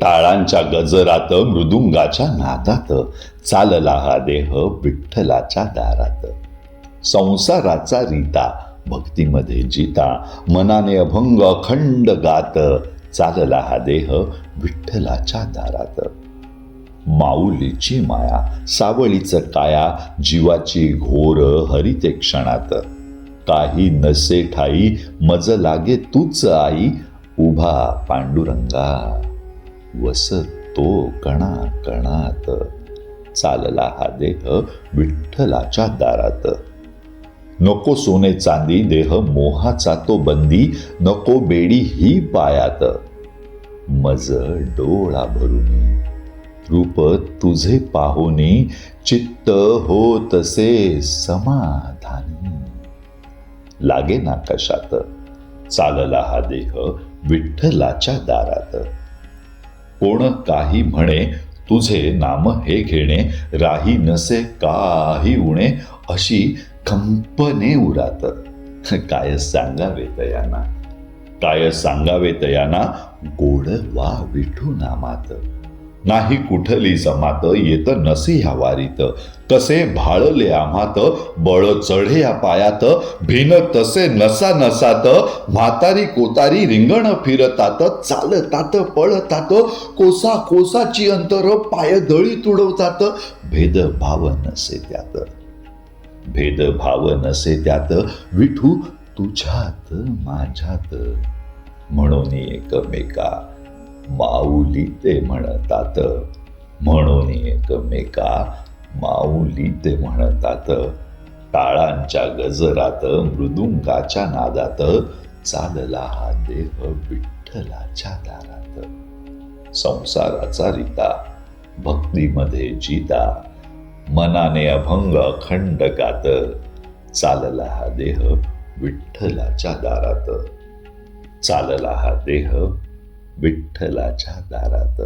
टाळांच्या गजरात मृदुंगाच्या नादात चालला हा देह विठ्ठलाच्या दारात. संसाराचा रीता भक्तीमध्ये जिता मनाने अभंग अखंड गात चालला हा देह विठ्ठलाच्या दारात. माऊलीची माया सावळीचं काया जीवाची घोर हरिते क्षणात. काही नसे ठाई मज लागे तूच आई उभा पांडुरंगा वसतो कणा कणात. चालला हा देह विठ्ठलाच्या दारात. नको सोने चांदी देह मोहाचा तो बंदी नको बेडी ही पायात. मज डोळा भरून रूप तुझे पाहुनी चित्त होतसे समाधानी. लागे ना कशात चालला हा देह विठ्ठलाच्या दारात. कोण काही म्हणे तुझे नाम हे घेणे राही नसे काही उणे अशी कंपने उरात. काय सांगावे तयाना काय सांगावे तयाना गोड वा विठू नामात. नाही कुठली जमात येत नसे ह्या वारीत कसे भाळले आम्हात बळ चढे या पायात. भिन तसे नसा नसात म्हातारी कोतारी रिंगण फिरतात चालतात पळतात कोसा कोसाची अंतर पाय दळी तुडवतात. भेदभाव नसे त्यात भेदभाव नसे त्यात विठू तुझ्यात माझ्यात. म्हणून एकमेका माऊली ते म्हणतात म्हणून एकमेका माऊली ते म्हणतात. टाळांच्या गजरात मृदुंगाच्या नादात चालला हा देह विठ्ठलाच्या दारात. संसाराचा रीता भक्तीमध्ये जिता मनाने अभंग अखंड गात चालला हा देह विठ्ठलाच्या दारात. चालला हा देह विठ्ठलाच्या दारात.